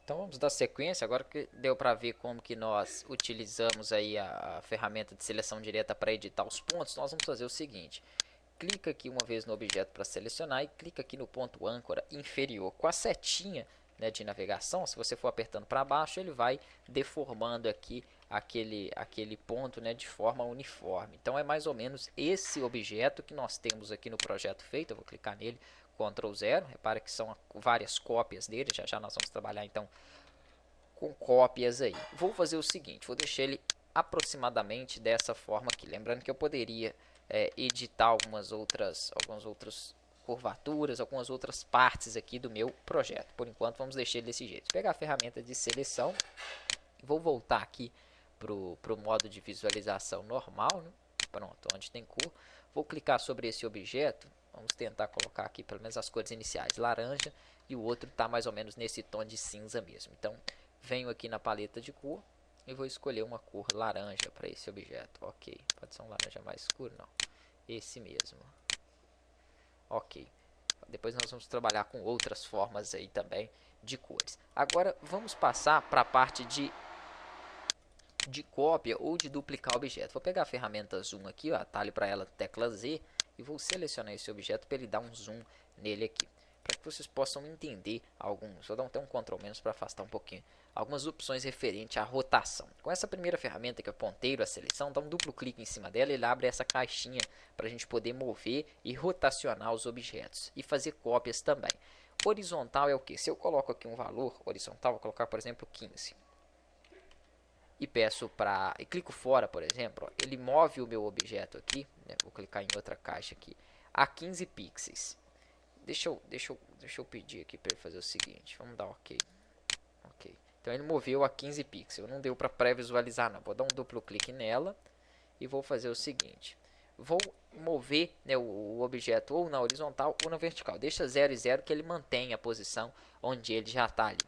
Então vamos dar sequência, agora que deu para ver como que nós utilizamos aí a ferramenta de seleção direta para editar os pontos, nós vamos fazer o seguinte. Clica aqui uma vez no objeto para selecionar e clica aqui no ponto âncora inferior. Com a setinha, né, de navegação, se você for apertando para baixo, ele vai deformando aqui aquele ponto, né, de forma uniforme. Então é mais ou menos esse objeto que nós temos aqui no projeto feito. Eu vou clicar nele, Ctrl 0. Repara que são várias cópias dele. Já já nós vamos trabalhar então com cópias aí. Vou fazer o seguinte, vou deixar ele aproximadamente dessa forma aqui. Lembrando que eu poderia editar algumas outras curvaturas, algumas outras partes aqui do meu projeto. Por enquanto vamos deixar ele desse jeito. Vou pegar a ferramenta de seleção, vou voltar aqui para o modo de visualização normal, né? Pronto, onde tem cor. Vou clicar sobre esse objeto, vamos tentar colocar aqui pelo menos as cores iniciais, laranja, e o outro está mais ou menos nesse tom de cinza mesmo. Então venho aqui na paleta de cor e vou escolher uma cor laranja para esse objeto. Ok, pode ser um laranja mais escuro, não. Esse mesmo. Ok. Depois nós vamos trabalhar com outras formas aí também de cores. Agora vamos passar para a parte de cópia ou de duplicar objeto. Vou pegar a ferramenta zoom aqui, ó, atalho para ela tecla Z, e vou selecionar esse objeto para ele dar um zoom nele aqui, para que vocês possam entender alguns. Vou dar até um Ctrl menos para afastar um pouquinho. Algumas opções referentes à rotação. Com essa primeira ferramenta que é o ponteiro, a seleção, dá um duplo clique em cima dela e ele abre essa caixinha para a gente poder mover e rotacionar os objetos e fazer cópias também. Horizontal é o que? Se eu coloco aqui um valor horizontal, vou colocar por exemplo 15. E peço para e clico fora, por exemplo, ó, ele move o meu objeto aqui, né? Vou clicar em outra caixa aqui, a 15 pixels. Deixa eu pedir aqui para ele fazer o seguinte, vamos dar OK. OK. Então ele moveu a 15 pixels, não deu para pré-visualizar não. Vou dar um duplo clique nela e vou fazer o seguinte. Vou mover, né, o objeto ou na horizontal ou na vertical. Deixa 0 e 0 que ele mantém a posição onde ele já está ali.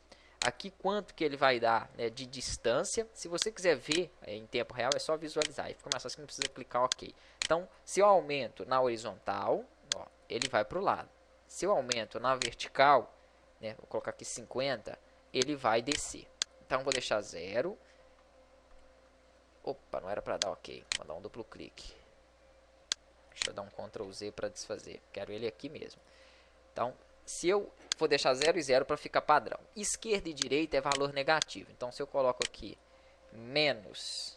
Aqui quanto que ele vai dar, né, de distância. Se você quiser ver em tempo real, é só visualizar. Aí fica mais fácil que não precisa clicar OK. Então, se eu aumento na horizontal, ó, ele vai para o lado. Se eu aumento na vertical, né, vou colocar aqui 50, ele vai descer. Então, vou deixar 0. Opa, não era para dar OK. Vou dar um duplo clique. Deixa eu dar um Ctrl Z para desfazer. Quero ele aqui mesmo. Então, se eu vou deixar 0 e 0 para ficar padrão. Esquerda e direita é valor negativo. Então, se eu coloco aqui menos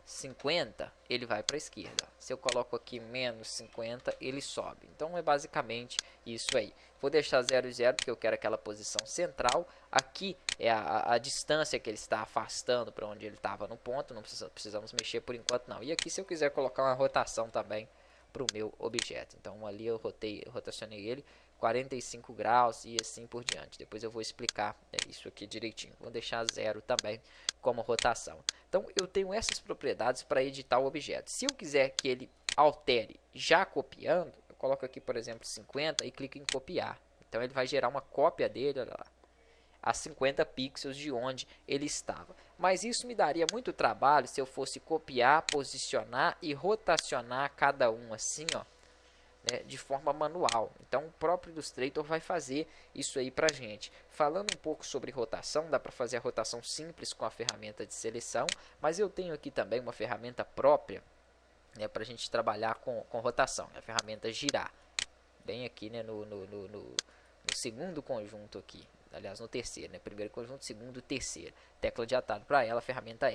50, ele vai para a esquerda. Se eu coloco aqui menos 50, ele sobe. Então, é basicamente isso aí. Vou deixar 0 e 0 porque eu quero aquela posição central. Aqui é a distância que ele está afastando para onde ele estava no ponto. Não precisamos mexer por enquanto, não. E aqui, se eu quiser colocar uma rotação também para o meu objeto. Então, ali eu rotacionei ele 45 graus e assim por diante. Depois eu vou explicar isso aqui direitinho. Vou deixar 0 também como rotação. Então, eu tenho essas propriedades para editar o objeto. Se eu quiser que ele altere já copiando, eu coloco aqui, por exemplo, 50 e clico em copiar. Então, ele vai gerar uma cópia dele, olha lá, a 50 pixels de onde ele estava. Mas isso me daria muito trabalho se eu fosse copiar, posicionar e rotacionar cada um assim, ó, né, de forma manual. Então o próprio Illustrator vai fazer isso aí pra gente. Falando um pouco sobre rotação, dá para fazer a rotação simples com a ferramenta de seleção, mas eu tenho aqui também uma ferramenta própria, né, para a gente trabalhar com rotação, a ferramenta girar. Bem aqui, né, no segundo conjunto aqui. Aliás, no terceiro, né? Primeiro conjunto, segundo, terceiro. Tecla de atalho para ela, ferramenta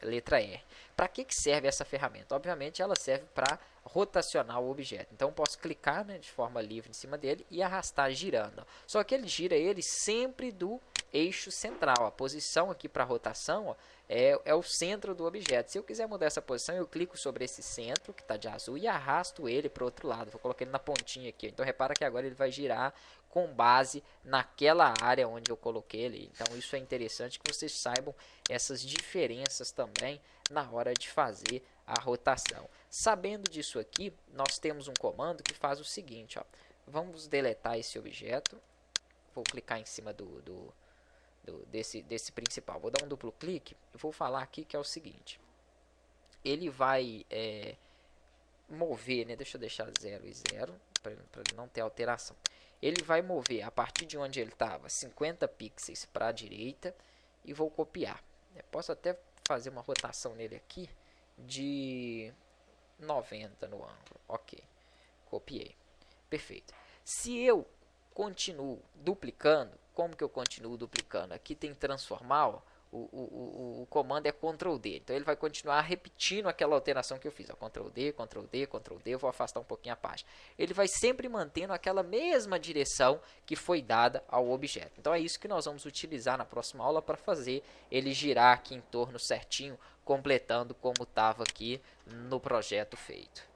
letra R. Para que serve essa ferramenta? Obviamente, ela serve para rotacionar o objeto. Então, eu posso clicar, né, de forma livre em cima dele e arrastar girando. Só que ele gira ele sempre do eixo central. A posição aqui para rotação, ó, é o centro do objeto. Se eu quiser mudar essa posição, eu clico sobre esse centro, que está de azul, e arrasto ele para o outro lado. Vou colocar ele na pontinha aqui. Então, repara que agora ele vai girar com base naquela área onde eu coloquei ele. Então, isso é interessante que vocês saibam essas diferenças também na hora de fazer a rotação. Sabendo disso aqui, nós temos um comando que faz o seguinte, ó. Vamos deletar esse objeto. Vou clicar em cima desse principal. Vou dar um duplo clique e vou falar aqui que é o seguinte. Ele vai mover, né? Deixa eu deixar 0 e 0 para ele não ter alteração. ele vai mover a partir de onde ele estava 50 pixels para a direita e vou copiar. Eu posso até fazer uma rotação nele aqui de 90 no ângulo. Ok, copiei. Perfeito. Se eu continuo duplicando, como que eu continuo duplicando? Aqui tem transformar, ó, o comando é Ctrl D. Então ele vai continuar repetindo aquela alteração que eu fiz. Ó, Ctrl D, Ctrl D, Ctrl D. Eu vou afastar um pouquinho a página. Ele vai sempre mantendo aquela mesma direção que foi dada ao objeto. Então é isso que nós vamos utilizar na próxima aula para fazer ele girar aqui em torno certinho, completando como estava aqui no projeto feito.